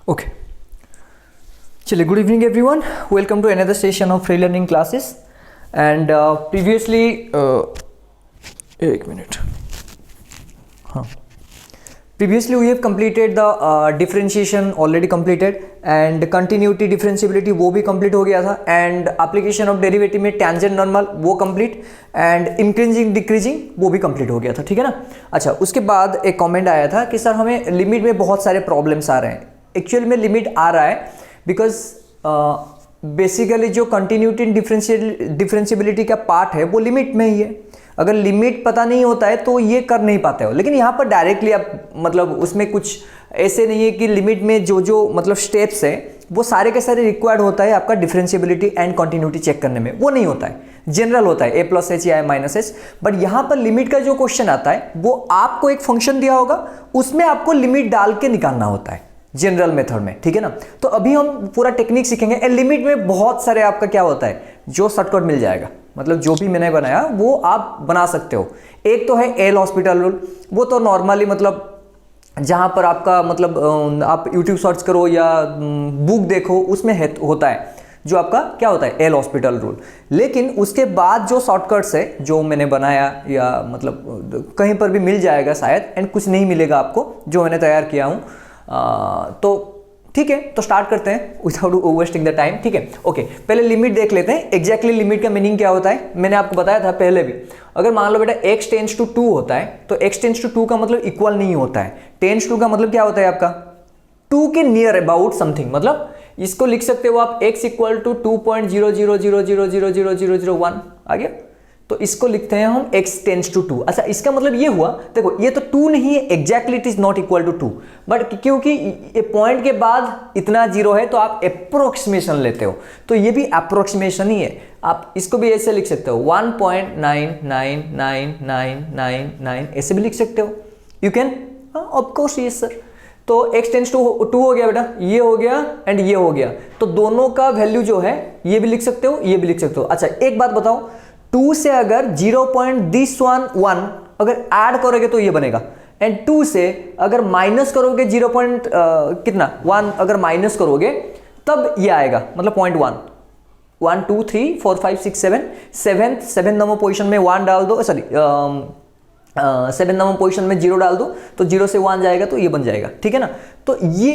Okay. चलिए, good evening everyone. Welcome to another session of free learning classes. And previously, एक minute. हाँ. Previously we have completed the differentiation already completed and continuity differentiability वो भी complete हो गया था and application of derivative में tangent normal वो complete and increasing decreasing वो भी complete हो गया था, ठीक है ना. अच्छा, उसके बाद एक comment आया था कि सर हमें लिमिट में बहुत सारे प्रॉब्लम्स आ रहे हैं. एक्चुअली में लिमिट आ रहा है बिकॉज बेसिकली जो कंटिन्यूटी डिफरेंशियबिलिटी का पार्ट है वो लिमिट में ही है. अगर लिमिट पता नहीं होता है तो ये कर नहीं पाते हो. लेकिन यहाँ पर डायरेक्टली आप मतलब उसमें कुछ ऐसे नहीं है कि लिमिट में जो मतलब स्टेप्स है वो सारे के सारे रिक्वायर्ड होता है आपका डिफरेंशियबिलिटी एंड कंटिन्यूटी चेक करने में. वो नहीं होता है, जनरल होता है a प्लस एच या माइनस एच. बट यहाँ पर लिमिट का जो क्वेश्चन आता है वो आपको एक फंक्शन दिया होगा, उसमें आपको लिमिट डाल के निकालना होता है जनरल मेथड में, ठीक है ना. तो अभी हम पूरा टेक्निक सीखेंगे. एंड लिमिट में बहुत सारे आपका क्या होता है जो शॉर्टकट मिल जाएगा, मतलब जो भी मैंने बनाया वो आप बना सकते हो. एक तो है एल हॉस्पिटल रूल. वो तो नॉर्मली मतलब जहां पर आपका मतलब आप यूट्यूब सर्च करो या बुक देखो उसमें होता है जो आपका क्या होता है एल हॉस्पिटल रूल. लेकिन उसके बाद जो शॉर्टकट्स है जो मैंने बनाया या मतलब कहीं पर भी मिल जाएगा शायद, एंड कुछ नहीं मिलेगा आपको जो मैंने तैयार किया हूँ. तो ठीक है, तो स्टार्ट करते हैं विदाउट वेस्टिंग द टाइम. ठीक है, ओके. पहले लिमिट देख लेते हैं. एग्जैक्टली लिमिट का मीनिंग क्या होता है मैंने आपको बताया था पहले भी. अगर मान लो बेटा x टेंस टू 2 होता है तो x टेंस टू 2 का मतलब इक्वल नहीं होता है. टेंस टू का मतलब क्या होता है आपका 2 के नियर अबाउट समथिंग. मतलब इसको लिख सकते हो आप x इक्वल टू 2.000000001 आ गया. तो इसको लिखते हैं हम x टेंस टू 2. अच्छा, इसका मतलब ये हुआ, देखो ये तो 2 नहीं है, exactly it is not equal to 2. But क्योंकि ये पॉइंट के बाद इतना जीरो है तो आप अप्रोक्सीमेशन लेते हो, तो ये भी अप्रोक्सीमेशन ही है. आप इसको भी ऐसे लिख सकते हो 1.9999999 ऐसे भी लिख सकते हो. You can of course. Yes sir. तो x टेंस टू 2 हो गया बेटा, ये हो गया एंड ये हो गया. तो दोनों का वैल्यू जो है ये भी लिख सकते हो, ये भी लिख सकते हो. अच्छा, एक बात बताओ, 2 से अगर 0.1 अगर ऐड करोगे तो ये बनेगा, एंड 2 से अगर माइनस करोगे 0. कितना 1 अगर माइनस करोगे तब ये आएगा, मतलब 0.1. 1 2 3 4 5 6 7 7 नंबर पोजीशन में 1 डाल दो, सॉरी 7 नंबर पोजीशन में 0 डाल दो तो 0 से 1 जाएगा तो ये बन जाएगा, ठीक है ना. तो ये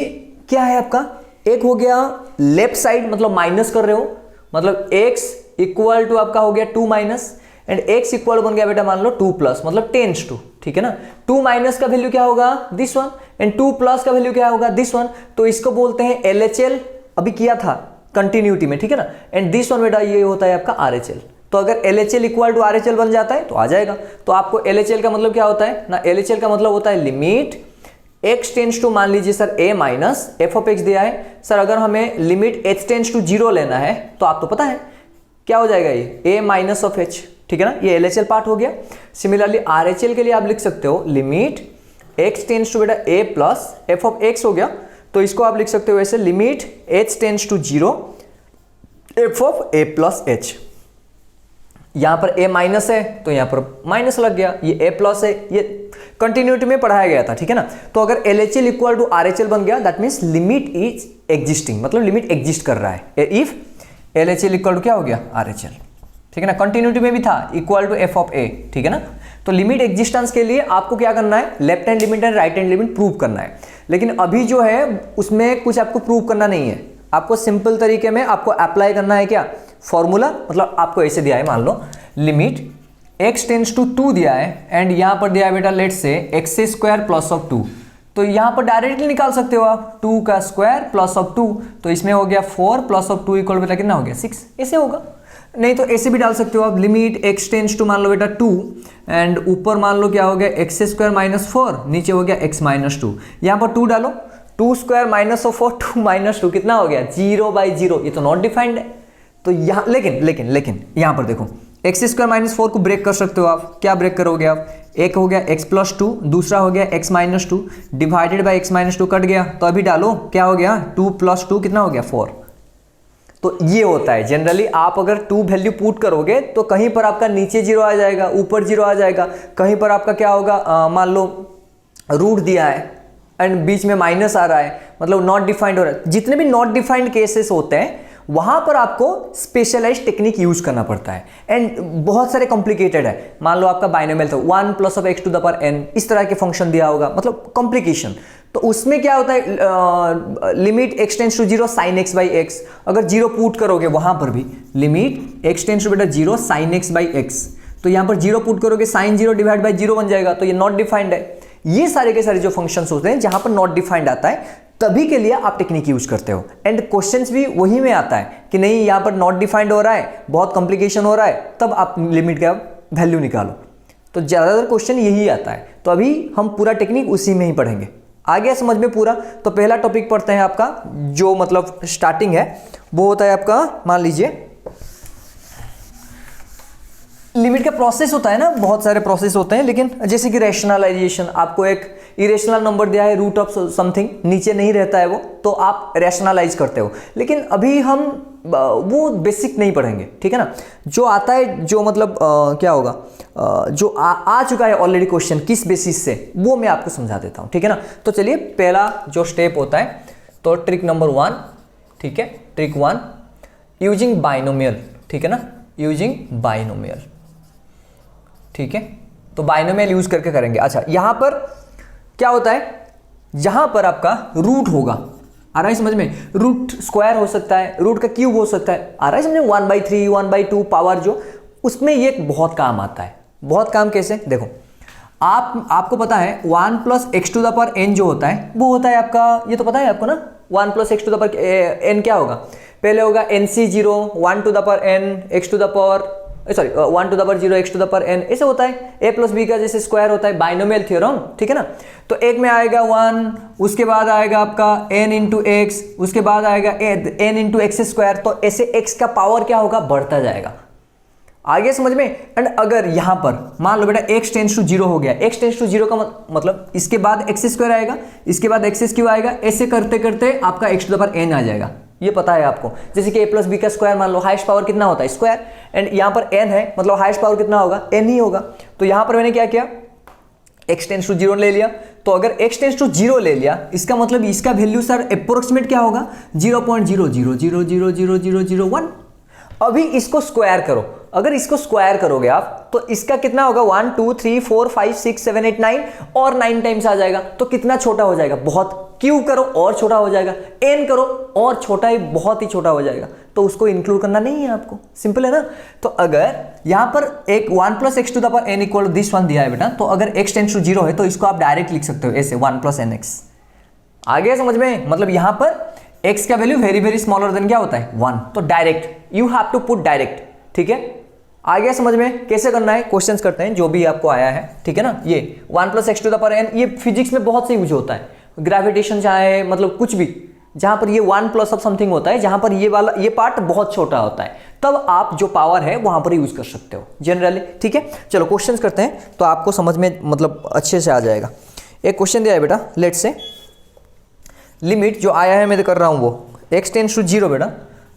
क्या है आपका, एक हो गया लेफ्ट साइड मतलब माइनस कर रहे हो, मतलब x इक्वल टू आपका हो गया 2 माइनस, एंड x इक्वल बन गया बेटा मान लो 2 प्लस, मतलब टेंस टू, ठीक है ना. 2 माइनस का वैल्यू क्या होगा दिस वन, एंड 2 प्लस का वैल्यू क्या होगा दिस वन. तो इसको बोलते हैं LHL. अभी किया था कंटिन्यूटी में, ठीक है ना. एंड दिस वन बेटा ये होता है आपका RHL. तो अगर LHL इक्वल टू RHL बन जाता है तो आ जाएगा. तो आपको LHL का मतलब क्या होता है ना, LHL का मतलब होता है लिमिट x टेंस टू, मान लीजिए sir a minus f of x दिया है सर. अगर हमें लिमिट h टेंस टू 0 लेना है तो आपको पता है क्या हो जाएगा ये a माइनस ऑफ h, ठीक है ना. ये LHL पार्ट हो गया. सिमिलरली RHL के लिए आप लिख सकते हो लिमिट x टेंस टू बेटा a plus f of x हो गया. तो इसको आप लिख सकते हो ऐसे limit h tends to 0 f of a plus h. यहां पर a माइनस है तो यहां पर माइनस लग गया, ये a प्लस है, ये कंटिन्यूटी में पढ़ाया गया था, ठीक है ना. तो अगर LHL इक्वल टू RHL बन गया that means limit is existing, मतलब लिमिट एग्जिस्ट कर रहा है. इफ LHL इक्वल टू क्या हो गया RHL, ठीक है ना. कंटिन्यूटी में भी था equal to f of a, ठीक है ना. तो लिमिट एग्जिस्टेंस के लिए आपको क्या करना है, left hand limit and right hand limit prove करना है. लेकिन अभी जो है उसमें कुछ आपको प्रूव करना नहीं है, आपको सिंपल तरीके में आपको अप्लाई करना है क्या फॉर्मूला. मतलब आपको ऐसे दिया है, मान लो लिमिट x टेंस टू 2 दिया है एंड यहां पर दिया है बेटा लेट्स से x² प्लस ऑफ 2. तो यहां पर डायरेक्टली निकाल सकते हो आप 2 का स्क्वायर प्लस ऑफ 2. तो इसमें हो गया 4 प्लस ऑफ 2 इक्वल बेटा कितना हो गया 6. ऐसे होगा. नहीं तो ऐसे भी डाल सकते हो आप लिमिट x टेंस टू मान लो बेटा 2 एंड ऊपर मान लो क्या हो गया x² माइनस 4, नीचे हो गया x माइनस 2. यहां पर 2 डालो, 2 स्क्वायर माइनस ऑफ 4 2 माइनस 2 कितना हो गया 0/0. ये तो नॉट डिफाइंड है. तो यहाँ लेकिन यहाँ पर देखो x² माइनस 4 को ब्रेक कर सकते हो आप. क्या ब्रेक करोगे आप, एक हो गया x प्लस 2, दूसरा हो गया x minus 2 divided by x minus 2 cut गया. तो अभी डालो क्या हो गया 2 प्लस 2 कितना हो गया 4. तो ये होता है जनरली, आप अगर 2 वैल्यू पुट करोगे तो कहीं पर आपका नीचे 0 आ जाएगा, ऊपर 0 आ जाएगा, कहीं पर आपका क्या होगा मान लो रूट दिया है एंड बीच में माइनस आ रहा है, मतलब नॉट डिफाइंड हो रहा है, जितने भी नॉट डिफाइंड केसेस होते हैं वहां पर आपको स्पेशलाइज्ड टेक्निक यूज करना पड़ता है एंड बहुत सारे कॉम्प्लिकेटेड है। मान लो आपका बाइनोमियल था 1 plus of x to the power n, इस तरह के फंक्शन दिया होगा, मतलब कॉम्प्लिकेशन। तो उसमें क्या होता है, limit x tends to 0 sine x by x, अगर 0 पुट करोगे वहां पर भी लिमिट x टेंस टू बेटा 0 साइन x बाई x, तो यहां पर 0 पुट करोगे साइन 0 डिवाइड बाई 0 बन जाएगा, तो ये नॉट डिफाइंड है। ये सारे के सारे जो फंक्शंस होते हैं जहां पर नॉट डिफाइंड आता है तभी के लिए आप टेक्निक यूज करते हो। एंड क्वेश्चंस भी वही में आता है कि नहीं यहां पर नॉट डिफाइंड हो रहा है, बहुत कॉम्प्लिकेशन हो रहा है, तब आप लिमिट का वैल्यू निकालो। तो ज्यादातर क्वेश्चन यही आता है। तो अभी हम पूरा टेक्निक उसी में ही पढ़ेंगे। आ गया समझ में पूरा? तो पहला टॉपिक पढ़ते हैं आपका, जो मतलब स्टार्टिंग है वो होता है आपका, मान लीजिए लिमिट का प्रोसेस होता है ना, बहुत सारे प्रोसेस होते हैं, लेकिन जैसे कि रैशनलाइजेशन, आपको एक इरेशनल नंबर दिया है रूट ऑफ समथिंग, नीचे नहीं रहता है वो, तो आप रैशनलाइज करते हो। लेकिन अभी हम वो बेसिक नहीं पढ़ेंगे, ठीक है ना। जो आता है, जो मतलब क्या होगा, जो आ चुका है ऑलरेडी क्वेश्चन किस बेसिस से, वो मैं आपको समझा देता हूँ, ठीक है ना। तो चलिए पहला जो स्टेप होता है, तो ट्रिक नंबर 1, ठीक है, ट्रिक 1 यूजिंग बाइनोमियल, ठीक है ना, यूजिंग बाइनोमियल, ठीक है। तो बाइनोमियल यूज करके करेंगे। अच्छा, यहां पर क्या होता है, जहां पर आपका रूट होगा, आ रहा है समझ में, रूट स्क्वायर हो सकता है, रूट का क्यूब हो सकता है, आ रहा है समझ में, 1/3 1/2 पावर, जो उसमें ये बहुत काम आता है। बहुत काम कैसे, देखो आपको पता है 1 plus x to the power n जो होता है वो होता है आपका, ये तो पता है आपको ना, 1 plus x to the power n क्या होगा, पहले होगा nc0 1 to the power n x to the power 1 to the power 0 x to the power n, ऐसे होता है। a प्लस बी का जैसे स्क्वायर होता है, बाइनोमियल थ्योरम, ठीक है ना। तो एक में आएगा 1, उसके बाद आएगा आपका n इंटू एक्स, उसके बाद आएगा n इंटू एक्स स्क्वायर, तो ऐसे x का पावर क्या होगा, बढ़ता जाएगा। आगे समझ में। एंड अगर यहां पर मान लो बेटा x टेंस टू 0 हो गया, x टेंस टू 0 का मतलब इसके बाद एक्स स्क्वायर आएगा, इसके बाद एक्स क्यूब आएगा, ऐसे करते करते आपका x to the power n आ जाएगा। ये पता है आपको, जैसे कि a प्लस बी का स्क्वायर, मान लो हाईएस्ट पावर कितना होता है, स्क्वायर, एंड यहाँ पर n है, मतलब हाईएस्ट पावर कितना होगा, n ही होगा। तो यहाँ पर मैंने क्या किया, x टेंस टू 0 ले लिया। तो अगर x टेंस टू 0 ले लिया, इसका मतलब इसका वैल्यू सर अप्रोक्सीमेट क्या होगा, 0.0000001। अभी इसको स्क्वायर करो, अगर इसको स्क्वायर करोगे आप तो इसका कितना होगा, 1 2 3 4 5 6 7 8 9 और 9 टाइम्स आ जाएगा। तो कितना छोटा हो जाएगा, बहुत। क्यूब करो और छोटा हो जाएगा, n करो और छोटा ही, बहुत ही छोटा हो जाएगा। तो उसको इंक्लूड करना नहीं है आपको, सिंपल है ना। तो अगर यहां पर एक 1 plus x to the power n equal this one दिया है बेटा, तो अगर x टेंस टू 0 है तो इसको आप डायरेक्ट लिख सकते हो ऐसे 1 प्लस nx। आ गया समझ में, मतलब यहां पर x का value very very smaller than क्या होता है, 1, तो direct you have to put direct, ठीक है। आ गया समझ में, कैसे करना है, क्वेश्चंस करते हैं जो भी आपको आया है, ठीक है ना। ये 1 plus x to the power n, ये फिजिक्स में बहुत से यूज होता है, ग्रेविटेशन चाहे मतलब कुछ भी, जहां पर ये 1 प्लस ऑफ समथिंग होता है, जहां पर ये वाला ये पार्ट बहुत छोटा होता है, तब आप जो पावर है वहां पर यूज कर सकते हो जनरली, ठीक है। चलो क्वेश्चंस करते हैं तो आपको समझ में मतलब अच्छे से आ जाएगा। एक क्वेश्चन दिया है बेटा, लेट से लिमिट जो आया है मैं कर रहा हूं वो x टेंस टू 0 बेटा,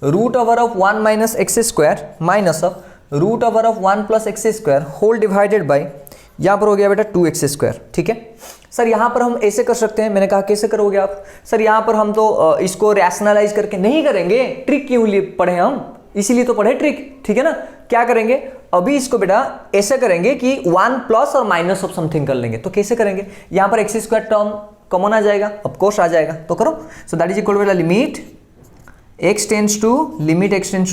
root over of 1 minus x square minus of root over of 1 plus x square whole divided by, यहां पर हो गया बेटा 2x स्क्वायर, ठीक है। सर यहां पर हम ऐसे कर सकते हैं, मैंने कहा कैसे करोगे आप, सर यहां पर हम तो इसको रैशनलाइज करके नहीं करेंगे, ट्रिक क्यों लिए पढ़े हम, इसीलिए तो पढ़े ट्रिक, ठीक है ना। क्या करेंगे, अभी इसको बेटा ऐसे करेंगे कि 1 प्लस और माइनस ऑफ समथिंग कर लेंगे। तो कैसे करेंगे, यहां पर एक्स स्क्वायर टर्म कॉमन आ जाएगा, ऑफ कोर्स आ जाएगा, तो करो। सो दैट इज इक्वल बेटा लिमिट x टेंस टू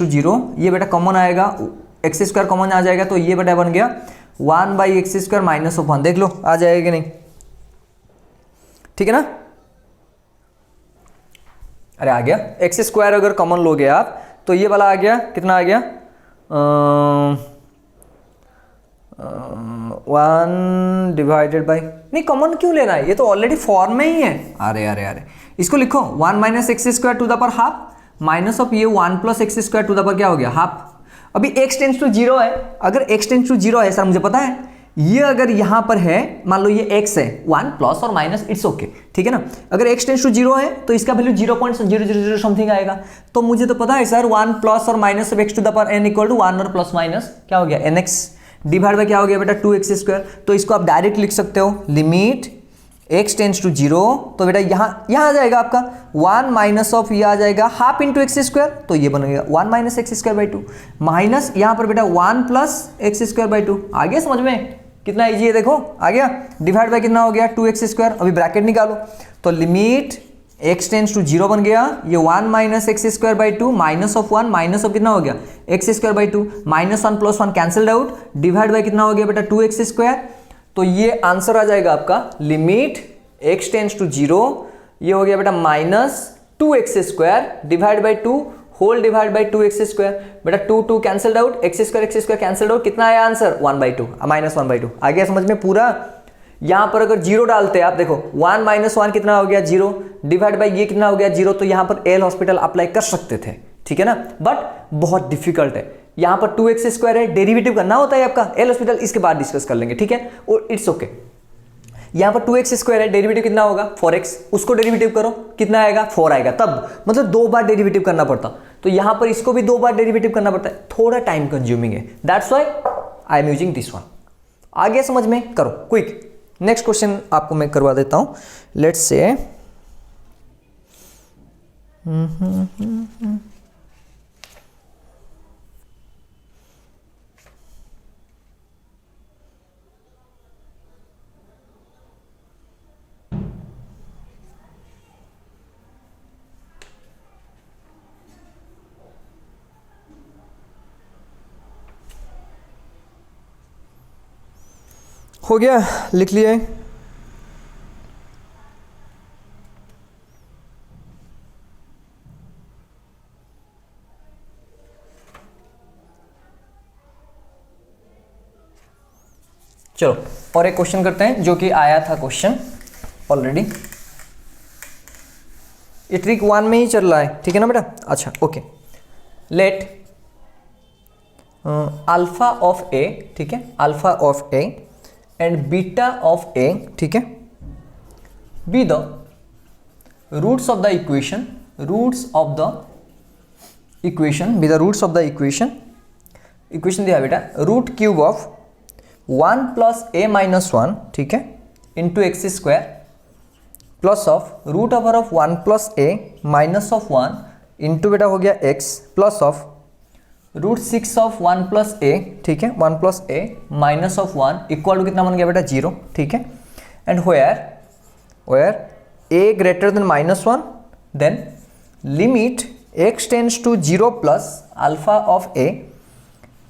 0, ये बेटा कॉमन आएगा, एक्स स्क्वायर कॉमन आ जाएगा, तो ये बेटा बन गया 1/x² माइनस ऑफ 1, देख लो आ जाएगा कि नहीं, ठीक है ना। अरे आ गया, एक्स स्क्वायर अगर कॉमन लोगे आप तो ये वाला आ गया, कितना आ गया, 1 डिवाइडेड बाई, नहीं कॉमन क्यों लेना है, ये तो ऑलरेडी फॉर्म में ही है। अरे अरे अरे इसको लिखो 1 minus x square to the power half minus of ये 1 plus x square to the power क्या हो गया, हाफ। अभी x टेंस टू 0 है, अगर x टेंस टू 0 है सर मुझे पता है, ये अगर यहां पर है, मान लो ये x है, 1 प्लस और माइनस इट्स ओके, ठीक है ना। अगर x टेंस टू 0 है तो इसका वैल्यू 0.000 समथिंग आएगा, तो मुझे तो पता है सर 1 प्लस और minus of x to the power n equal to 1 और प्लस माइनस क्या हो गया nx डिवाइड बाय क्या हो गया बेटा 2x स्क्वायर। तो इसको आप डायरेक्ट लिख सकते हो, लिमिट x टेंस टू 0, तो बेटा यहाँ आ जाएगा आपका 1 माइनस ऑफ ये आ जाएगा हाफ इंटू एक्स स्क्वायर, तो ये बनेगा 1 minus x square by 2 minus यहाँ पर बेटा 1 प्लस एक्स स्क्वायर बाई 2। आ गया समझ में? कितना ईजी है देखो, आ गया। डिवाइड बाई कितना हो गया 2x स्क्वायर, अभी ब्रैकेट निकालो तो लिमिट x टेंस टू 0 बन गया, ये 1 minus x square by 2 minus of 1 minus of कितना हो गया x square by 2 minus 1 plus 1 cancelled out, divide by कितना हो गया बेटा 2x स्क्वायर। तो ये आंसर आ जाएगा आपका लिमिट x टेंस टू 0, ये हो गया बेटा minus 2x square divide by 2 whole divide by 2x square. बेटा 2 cancelled out, x square cancelled out, कितना आया आंसर 1/2 माइनस 1/2। आ गया समझ में पूरा? यहां पर अगर 0 डालते हैं आप देखो 1 माइनस 1 कितना हो गया 0 डिवाइड बाई ये कितना हो गया 0, तो यहां पर एल हॉस्पिटल अप्लाई कर सकते थे, ठीक है ना, बट बहुत डिफिकल्ट है। यहां पर 2x स्क्वायर है, डेरिवेटिव करना होता है आपका, एल हॉस्पिटल इसके बाद डिस्कस कर लेंगे, ठीक है, और इट्स ओके। यहां पर 2x स्क्वायर है, डेरिवेटिव कितना होगा 4x, उसको डेरिवेटिव करो कितना आएगा 4 आएगा, तब मतलब 2 बार डेरिवेटिव करना पड़ता, तो यहां पर इसको भी 2 बार डेरिवेटिव करना पड़ता है, थोड़ा टाइम कंज्यूमिंग है, that's why I am using this one. आ गया समझ में? करो क्विक। नेक्स्ट क्वेश्चन आपको मैं करवा देता हूं, लेट्स से हो गया, लिख लिए? चलो और एक क्वेश्चन करते हैं जो कि आया था क्वेश्चन ऑलरेडी, ये ट्रिक 1 में ही चल रहा है, ठीक है ना बेटा? अच्छा okay, let alpha of a, ठीक है, alpha of A and beta of a, ठीक है, be the roots of the equation, roots of the equation, be the roots of the equation, equation दिया बेटा root cube of 1 plus A minus 1, ठीक है, into x square plus of root over of 1 plus A minus of 1 into बेटा हो गया x plus of root 6 of 1 plus A, ठीक है, 1 plus A minus of 1 equal to कितना बन गया बेटा 0, ठीक है, and where A greater than minus 1 then limit x tends to 0 plus alpha of A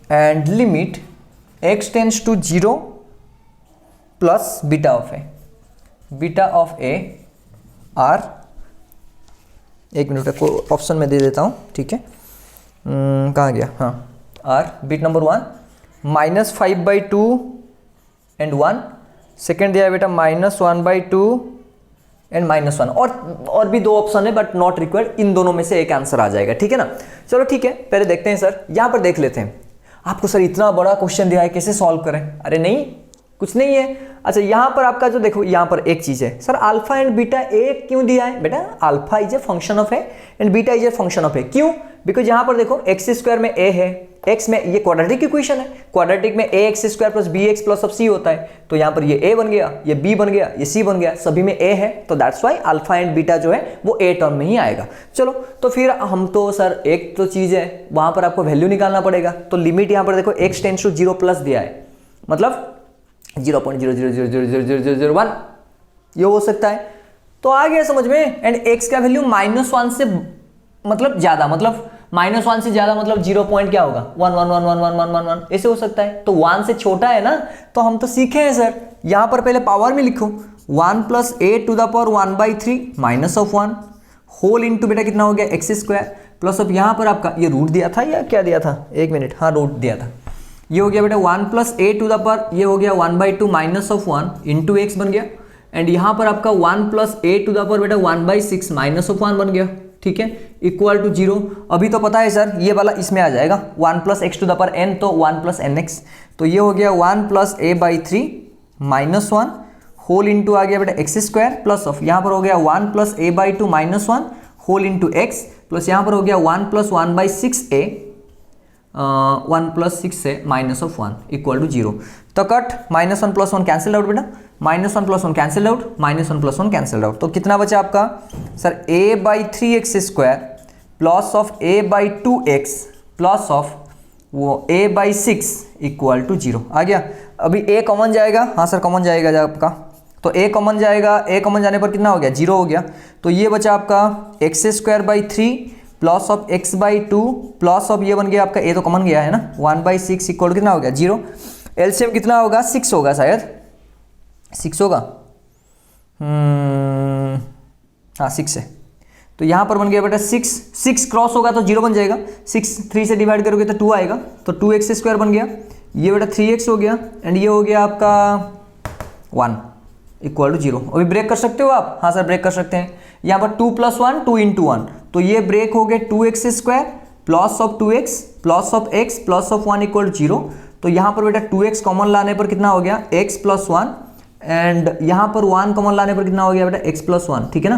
and limit x tends to 0 plus beta of A, beta of A are, एक minute को option में दे देता हूँ, ठीक है, कहाँ गया, हाँ, arbitrary number 1 minus 5/2 and 1, second दिया है बेटा माइनस 1/2 एंड माइनस 1, और भी 2 ऑप्शन है बट नॉट रिक्वायर्ड, इन दोनों में से एक आंसर आ जाएगा, ठीक है ना। चलो ठीक है, पहले देखते हैं सर, यहाँ पर देख लेते हैं, आपको सर इतना बड़ा क्वेश्चन दिया है कैसे सॉल्व करें, अरे नहीं कुछ नहीं है। अच्छा यहाँ पर आपका जो देखो यहाँ पर एक चीज है sir, alpha and beta a क्यों दिया है बेटा, alpha is a function of A and beta is a function of a, क्यों, बिकॉज यहाँ पर देखो एक्स स्क्वायर में ए है, एक्स में ये क्वाड्रेटिक इक्वेशन है, क्वाड्रेटिक में a x square plus b x plus of c होता है, तो यहाँ पर ये ए बन गया, ये बी बन गया, ये सी बन गया, सभी में ए है, तो that's why alpha and beta जो है वो ए टर्म में ही आएगा। चलो तो फिर हम तो सर एक तो चीज है वहां पर आपको वैल्यू निकालना पड़ेगा, तो लिमिट यहाँ पर देखो एक्स टेंस टू 0 प्लस दिया है, मतलब 0.0000001 ये हो सकता है, तो आ गया समझ में, एंड x का वैल्यू -1 से मतलब ज्यादा, मतलब -1 से ज्यादा मतलब 0 पॉइंट क्या होगा 1 ऐसे हो सकता है, तो 1 से छोटा है ना, तो हम तो सीखे हैं सर, यहां पर पहले पावर में लिखो 1 plus A to the power 1/3 minus of 1 whole into बेटा कितना हो गया एक्स स्क्वायर प्लस ऑफ यहाँ पर आपका ये रूट दिया था या क्या दिया था, एक मिनट, हाँ रूट दिया था, ये हो गया बेटा 1 plus A to the power, ये हो गया 1/2 माइनस ऑफ 1 इंटू एक्स बन गया, एंड यहाँ पर आपका 1 plus A to the power बेटा 1/6 माइनस ऑफ 1 बन गया, ठीक है, इक्वल टू 0। अभी तो पता है सर ये वाला इसमें आ जाएगा 1 plus x to the power n, तो 1 प्लस एन एक्स, तो ये हो गया 1 plus a/3 minus 1 whole into आ गया बेटा एक्स स्क्वायर प्लस ऑफ यहाँ पर हो गया 1 plus a/2 minus 1 whole into x plus यहाँ पर हो गया 1 प्लस 1/6a 1 प्लस 6 है माइनस ऑफ 1 इक्वल टू 0। तो cut, minus one plus one cancel out बेटा, minus one plus one cancel out, minus one plus one cancel out. तो कितना बचा आपका sir, a by 3x square plus of a by 2x plus of वो a by 6 equal to 0 आ गया। अभी a common जाएगा, हाँ सर कॉमन जाएगा आपका, तो a कॉमन जाएगा, a कॉमन जाने पर कितना हो गया 0 हो गया। तो ये बचा आपका x square by 3 plus of x by 2 plus of ये बन गया आपका a तो कॉमन गया है ना 1 बाई 6 इक्वल कितना हो गया 0। एलसीएम कितना होगा 6 होगा शायद, 6 होगा, हाँ 6 है। तो यहाँ पर बन गया बेटा 6 क्रॉस होगा तो 0 बन जाएगा, 6 3 से डिवाइड करोगे तो 2 आएगा, तो 2x स्क्वायर बन गया, ये बेटा 3x हो गया एंड ये हो गया आपका 1 इक्वल टू 0। अभी ब्रेक कर सकते हो आप, हाँ सर ब्रेक कर सकते हैं। यहाँ पर 2 + 1 2 × 1, तो ये ब्रेक हो गए 2x square plus of 2x plus of x plus of 1 equal to 0। तो यहाँ पर बेटा 2x कॉमन लाने पर कितना हो गया x + 1 एंड यहाँ पर 1 कॉमन लाने पर कितना हो गया बेटा x + 1, ठीक है ना।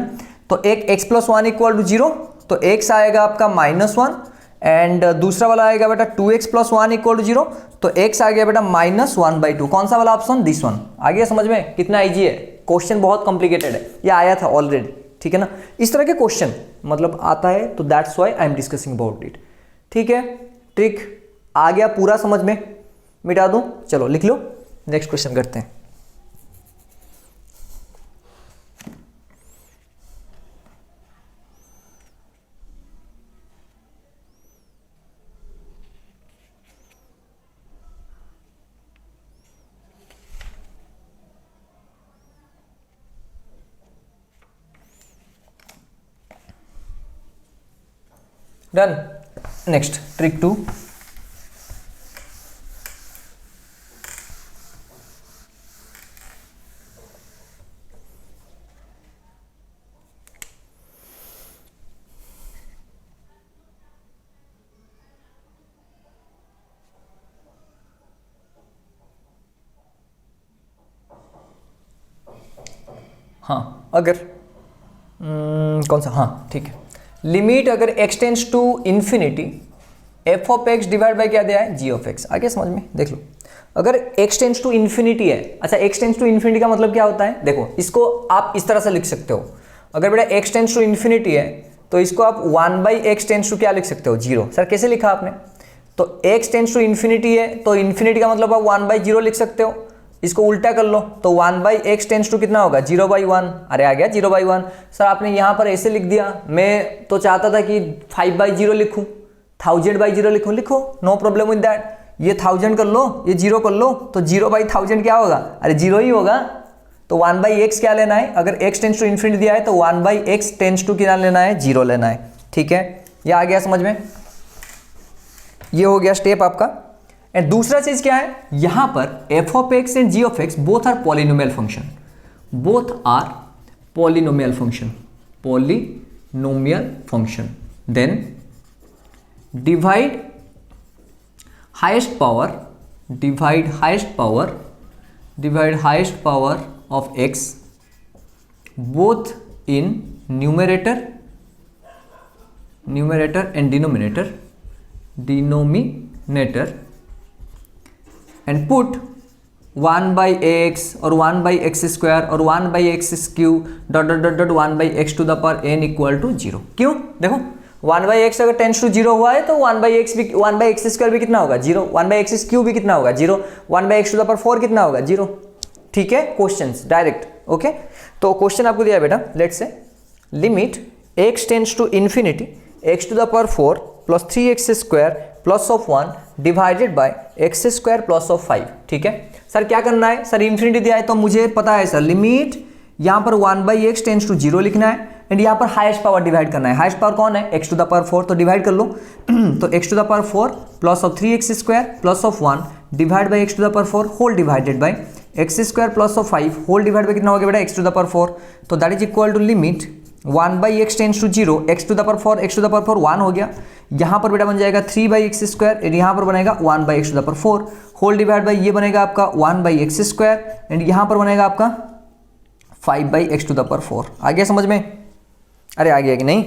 तो एक x + 1 इक्वल टू 0, तो x आएगा आपका -1 एंड दूसरा वाला आएगा बेटा 2x + 1 इक्वल टू 0, तो x आ गया बेटा -1/2। कौन सा वाला ऑप्शन, दिस वन। आ गया समझ में, कितना इजी है, क्वेश्चन बहुत कॉम्प्लिकेटेड है, ये आया था ऑलरेडी, ठीक है ना। इस तरह के क्वेश्चन मतलब आता है तो that's why I am discussing about it, ठीक है। ट्रिक आ गया पूरा समझ में, मिटा दूं, चलो लिख लो, नेक्स्ट क्वेश्चन करते हैं। डन। Next trick 2। हाँ अगर कौन सा, हाँ ठीक है, लिमिट अगर x tends to infinity f of x divide by क्या दिया है g ऑफ x। आगे समझ में देख लो, अगर x टेंड्स टू इन्फिनिटी है, अच्छा x टेंड्स टू इन्फिनिटी का मतलब क्या होता है, देखो इसको आप इस तरह से लिख सकते हो, अगर बेटा x टेंड्स टू इन्फिनिटी है तो इसको आप 1/x टेंड्स टू क्या लिख सकते हो 0। सर कैसे लिखा आपने, तो x टेंड्स टू इन्फिनिटी है तो इन्फिनिटी का मतलब आप 1/0 लिख सकते हो, इसको उल्टा कर लो तो 1/x टेंड्स टू कितना होगा 0/1। अरे आ गया 0/1। सर आपने यहाँ पर ऐसे लिख दिया, मैं तो चाहता था कि 5/0 लिखूँ, 1000/0 लिखूँ, लिखो नो प्रॉब्लम विद दैट। ये 1000 कर लो, ये 0 कर लो, तो 0/1000 क्या होगा, अरे 0 ही होगा। तो 1/x क्या लेना है, अगर x टेंड्स टू इन्फिनिटी दिया है तो 1/x टेंड्स टू क्या लेना है 0 लेना है, ठीक है। ये आ गया समझ में, ये हो गया स्टेप आपका। एंड दूसरा चीज क्या है, यहां पर f of x and g of x both are polynomial function, both are polynomial function, polynomial function. Then divide highest power, divide highest power, divide highest power of x both in numerator, numerator and denominator, denominator, and put 1/x और 1/x square और 1/x cube dot dot dot dot 1/x to the power n equal to 0। क्यों, देखो 1/x अगर tends to 0 हुआ है तो 1/x भी 1/x square भी कितना होगा 0, 1/x क्यूब भी कितना होगा 0, 1/x to the power 4 कितना होगा 0, ठीक है। Questions direct, okay. तो क्वेश्चन आपको दिया है बेटा, let's say limit x tends to infinity x to the power 4 plus 3x square plus of 1 divided by x square plus of 5, ठीक है। सर क्या करना है, सर इन्फिनिटी दिया है तो मुझे पता है सर लिमिट यहाँ पर 1/x टेंड्स टू 0 लिखना है एंड यहाँ पर हाईएस्ट पावर डिवाइड करना है। हाईएस्ट पावर कौन है, x to the power 4, तो डिवाइड कर लो तो x to the power 4 plus of 3x square plus of 1 divide by x to the power 4 whole divided by x square plus of 5 whole divide by कितना हो गया बेटा x to the power 4, तो that is equal to limit 1/x tends to 0 x to the power 4 x to the power 4 1 हो गया, यहाँ पर बेटा बन जाएगा 3/x स्क्वायर, यहाँ पर बनेगा 1/x to the power 4 whole divide by ये बनेगा आपका 1/x स्क्वायर एंड यहाँ पर बनेगा आपका 5/x to the power 4। आ गया समझ में, अरे आ गया कि नहीं,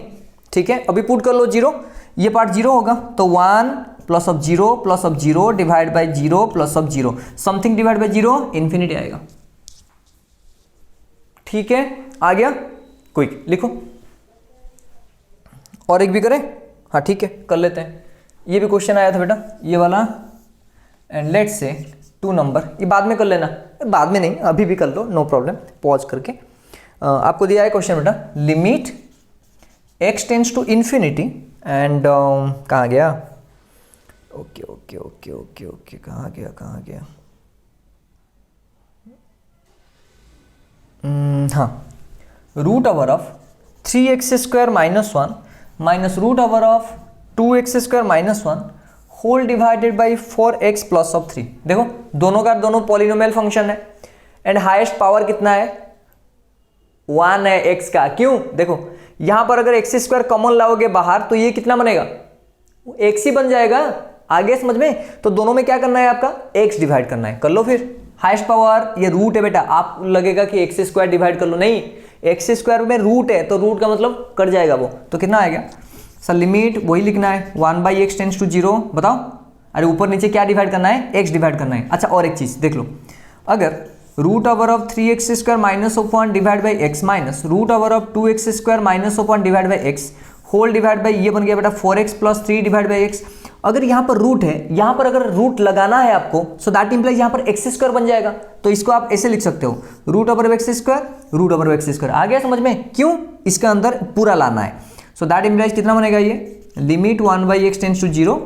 ठीक है। अभी पुट कर लो 0, ये पार्ट 0 होगा तो 1 plus of zero divide by zero plus of zero, something divide by zero infinity आएगा। ठीक है, आ गया, क्विक लिखो। और एक भी करें, हाँ ठीक है कर लेते हैं। ये भी क्वेश्चन आया था बेटा ये वाला, एंड लेट्स से 2 नंबर, ये बाद में कर लेना, बाद में नहीं अभी भी कर लो, नो प्रॉब्लम, पॉज करके। आपको दिया है क्वेश्चन बेटा, limit x tends to infinity and कहाँ गया, okay okay okay okay okay, कहाँ गया हाँ, root over of 3x² minus 1 minus root over of 2x² minus 1 whole divided by 4x plus of 3। देखो दोनों का दोनों पॉलिनोमियल फंक्शन है एंड हाईएस्ट पावर कितना है, 1 है x का। क्यों, देखो यहां पर अगर x² कॉमन लाओगे बाहर तो ये कितना बनेगा, x ही बन जाएगा। आगे समझ में, तो दोनों में क्या करना है आपका, x डिवाइड करना है, कर लो फिर। हाईएस्ट पावर ये रूट है बेटा, आप लगेगा कि x² डिवाइड कर लो, नहीं x² में रूट है तो रूट का मतलब कट जाएगा वो, तो कितना आएगा सर, लिमिट वही लिखना है 1/x टेंड्स टू 0। बताओ, अरे ऊपर नीचे क्या डिवाइड करना है, x डिवाइड करना है। अच्छा और एक चीज देख लो, अगर root over of 3x² minus of 1 divide by x minus root over of 2x² minus of 1 divide by x whole divide by, ये बन गया बेटा 4x plus 3 divide by x। अगर यहाँ पर रूट है, यहाँ पर अगर रूट लगाना है आपको, सो दैट इंप्लाइज यहाँ पर x² बन जाएगा, तो इसको आप ऐसे लिख सकते हो, root over x², root over x²। आ गया समझ में, क्यों, इसका अंदर पूरा लाना है। सो दैट इंप्लाइज कितना बनेगा ये, लिमिट 1/x टेंड्स टू 0,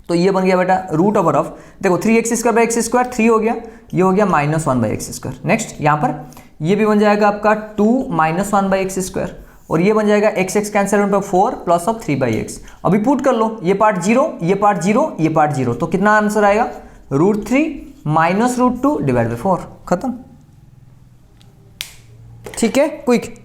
तो ये बन गया बेटा रूट ओवर ऑफ, देखो 3x² बाई x², 3 हो गया, ये हो गया माइनस 1/x²। नेक्स्ट यहाँ पर ये भी बन जाएगा आपका 2 माइनस 1/x², और ये बन जाएगा x कैंसिल होने पर 4 प्लस ऑफ 3/x। अभी पुट कर लो, ये पार्ट 0, ये पार्ट 0, ये पार्ट 0, तो कितना आंसर आएगा, √3 माइनस √2 डिवाइड बाई 4, खत्म। ठीक है, क्विक।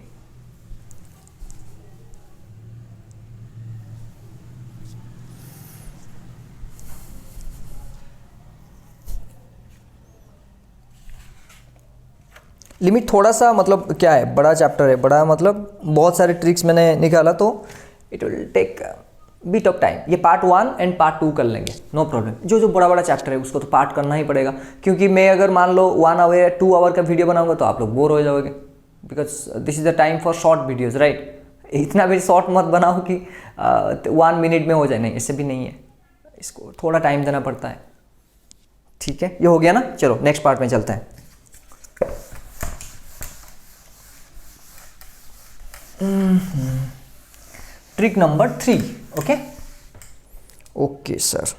लिमिट थोड़ा सा मतलब क्या है, बड़ा चैप्टर है, बड़ा मतलब बहुत सारे ट्रिक्स मैंने निकाला, तो it will take bit of time. ये पार्ट 1 एंड पार्ट 2 कर लेंगे, नो प्रॉब्लम। जो बड़ा चैप्टर है उसको तो पार्ट करना ही पड़ेगा, क्योंकि मैं अगर मान लो 1 आवर 2 आवर का वीडियो बनाऊंगा तो आप लोग बोर हो जाओगे, because this is the time for short videos, right. इतना भी शॉर्ट मत बनाओ कि 1 मिनट में हो जाए, नहीं ऐसे भी नहीं है, इसको थोड़ा टाइम देना पड़ता है। ठीक है, ये हो गया ना, चलो नेक्स्ट पार्ट में चलते हैं। Trick number 3, okay okay sir.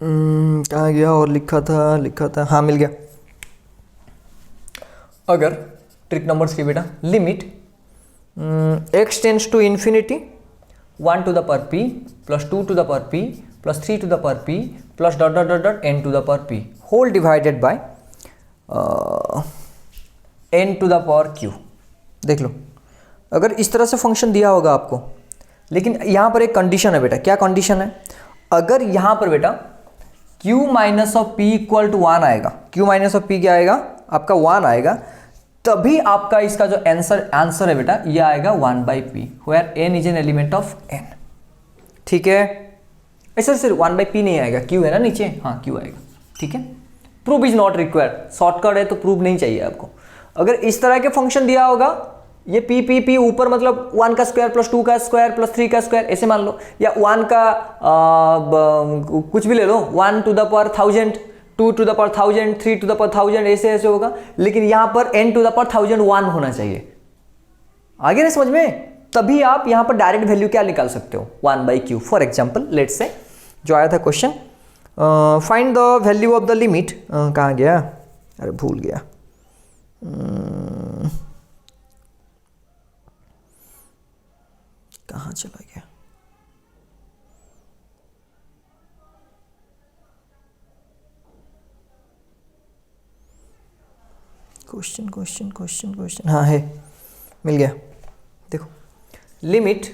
कहाँ गया, और लिखा था, हाँ मिल गया। अगर ट्रिक नंबर 3 बेटा, limit x tends to infinity 1 to the power p plus 2 to the power p plus 3 to the power p plus dot dot dot dot n to the power p whole divided by n to the power q। देख लो, अगर इस तरह से function दिया होगा आपको, लेकिन यहाँ पर एक कंडीशन है बेटा। क्या कंडीशन है, अगर यहाँ पर बेटा q minus of p equal to 1 आएगा, q माइनस ऑफ p क्या आएगा आपका 1 आएगा, तभी आपका इसका जो आंसर है बेटा ये आएगा 1/p, where n is an element of n। ठीक है, ऐसे सिर्फ 1/p नहीं आएगा, q है ना नीचे, हाँ q आएगा। ठीक है, proof is not required, shortcut है तो प्रूफ नहीं चाहिए आपको। अगर इस तरह के फंक्शन दिया होगा, ये p ऊपर मतलब 1 का स्क्वायर प्लस 2 का स्क्वायर प्लस 3 का स्क्वायर ऐसे मान लो, या 1 का कुछ भी ले लो, 1 to the power 1000, 2 to the power 1000, 3 to the power 1000, ऐसे होगा। लेकिन यहाँ पर n टू द पावर 1001 होना चाहिए। आगे नहीं समझ में, तभी आप यहाँ पर डायरेक्ट वैल्यू क्या निकाल सकते हो, 1/q। For example let's say जो आया था question, find the value of the limit, कहाँ गया, अरे भूल गया, कहाँ चला गया, क्वेश्चन, हाँ है, मिल गया। देखो, limit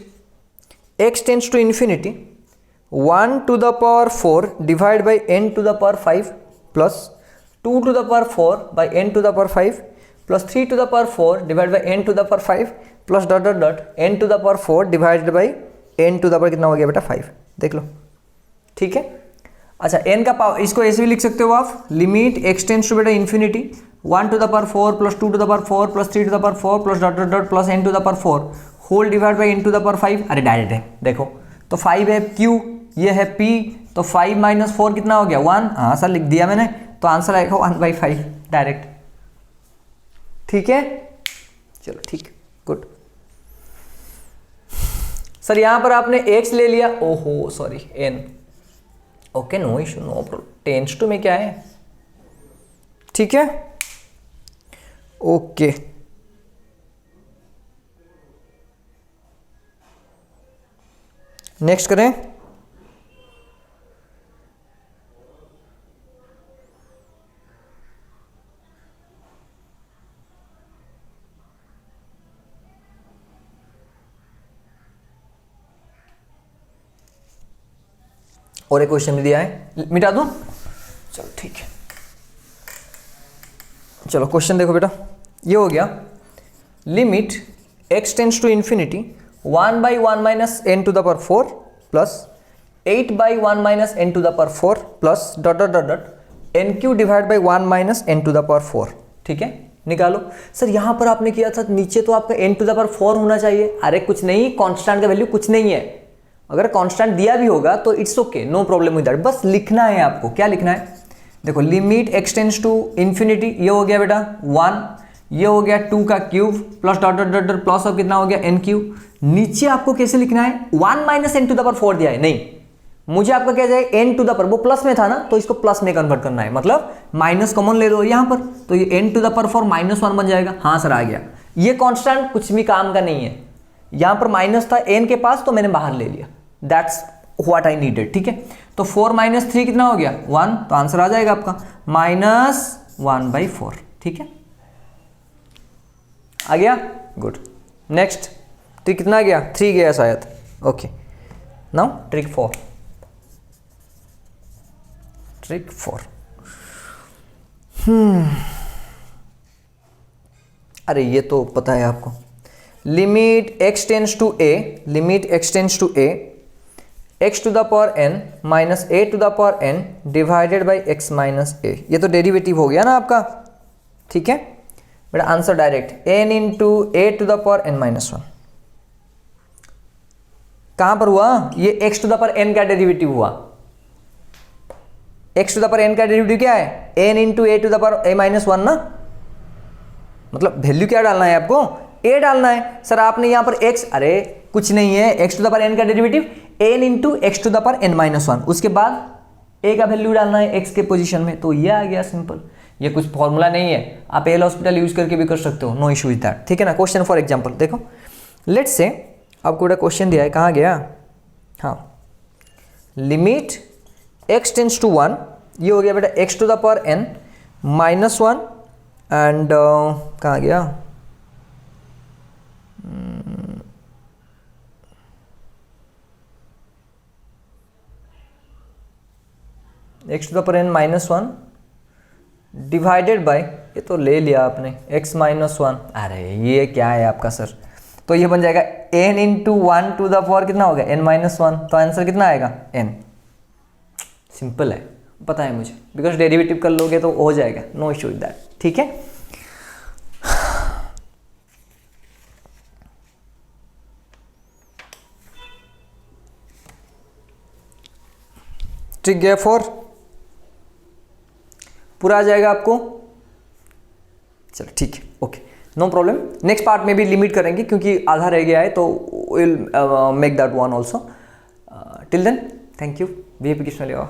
x tends to infinity 1 to the power 4 divide by n to the power 5 plus 2 to the power 4 by n to the power 5 plus 3 to the power 4 divided by n to the power 5 plus dot dot dot n to the power 4 divided by n to the power कितना हो गया बेटा 5, देख लो, ठीक है। अच्छा n का power, इसको ऐसे भी लिख सकते हो आप, लिमिट x टेंड्स टू बेटा infinity 1 to the power 4 plus 2 to the power 4 plus 3 to the power 4 plus dot dot dot plus n to the power 4 whole divide by n to the power 5। अरे direct है, देखो तो 5 है q, ये है p, तो 5 minus 4 कितना हो गया 1। हाँ सर लिख दिया मैंने, तो आंसर आएगा 1/5 डायरेक्ट, ठीक है। चलो ठीक, गुड। सर यहां पर आपने x ले लिया, ओहो sorry n, okay no issue, no problem, tends to में क्या है, ठीक है, ओके। नेक्स्ट करें, और एक क्वेश्चन भी दिया है, मिटा दूं, चलो ठीक है। चलो क्वेश्चन देखो बेटा, ये हो गया limit x tends to infinity 1 by 1 minus n to the power 4 plus 8 by 1 minus n to the power 4 plus dot dot dot dot nq divide by 1 minus n to the power 4, ठीक है, निकालो। Sir यहां पर आपने किया था नीचे तो आपका n to the power 4 होना चाहिए, अरे कुछ नहीं, कांस्टेंट का वैल्यू कुछ नहीं है, अगर कांस्टेंट दिया भी होगा तो it's okay, no problem with that, बस लिखना है आपको, क्या लिखना है, देखो limit x tends to infinity, ये हो गया बेटा 1, ये हो गया 2 का cube plus dot dot dot dot plus of कितना हो गया n क्यूब। नीचे आपको कैसे लिखना है, 1 minus n to the power 4 दिया है, नहीं मुझे आपका क्या जाए n टू द पावर, वो प्लस में था ना तो इसको प्लस में कन्वर्ट करना है, मतलब माइनस कॉमन ले लो यहां पर, तो ये n to the power 4 minus 1 बन जाएगा। हाँ सर आ गया, ये कांस्टेंट कुछ भी काम का नहीं है, यहां पर माइनस था n के पास तो मैंने बाहर ले लिया, दैट्स व्हाट आई नीडेड, ठीक है। तो 4 माइनस 3 कितना हो गया 1, तो आंसर आ जाएगा आपका -1/4, ठीक है, आ गया, गुड। नेक्स्ट ट्रिक कितना गया, 3 गया शायद, ओके। नाउ ट्रिक 4, ट्रिक 4, अरे ये तो पता है आपको, limit x tends to a, limit x tends to a x to the power n minus a to the power n divided by x minus a, ये तो डेरिवेटिव हो गया ना आपका, ठीक है बेटा। Answer direct n into a to the power n minus 1, कहां पर हुआ, ये x to the power n का डेरिवेटिव हुआ, x to the power n का डेरिवेटिव क्या है, n into a to the power a minus 1 ना, मतलब वैल्यू क्या डालना है आपको, a डालना है। सर आपने यहां पर x, अरे कुछ नहीं है, x to the power n का derivative n into x to the power n minus 1, उसके बाद a का वैल्यू डालना है x के पोजीशन में, तो ये आ गया, सिंपल, ये कुछ फॉर्मूला नहीं है, आप एल हॉस्पिटल यूज करके भी कर सकते हो, नो इशू विद दैट, ठीक है ना। क्वेश्चन फॉर एग्जांपल देखो, लेट्स से आपको बेटा क्वेश्चन दिया है, कहाँ गया, हाँ, लिमिट x टेंड्स टू 1, ये हो गया बेटा x to the power n minus 1 and कहाँ गया, x to the power n minus 1 divided by, ये तो ले लिया आपने x माइनस 1, अरे ये क्या है आपका सर, तो ये बन जाएगा n into 1 to the power कितना होगा n माइनस 1, तो आंसर कितना आएगा n, सिंपल है, पता है मुझे, बिकॉज डेरिवेटिव कर लोगे तो हो जाएगा, नो इशू विद दैट, ठीक है। ट्रिक गया 4, पूरा आ जाएगा आपको, चलो ठीक है, okay, no problem. Next part में भी लिमिट करेंगे क्योंकि आधा रह गया है, तो will make that one also. Till then thank you, VIP Krishna लेवा।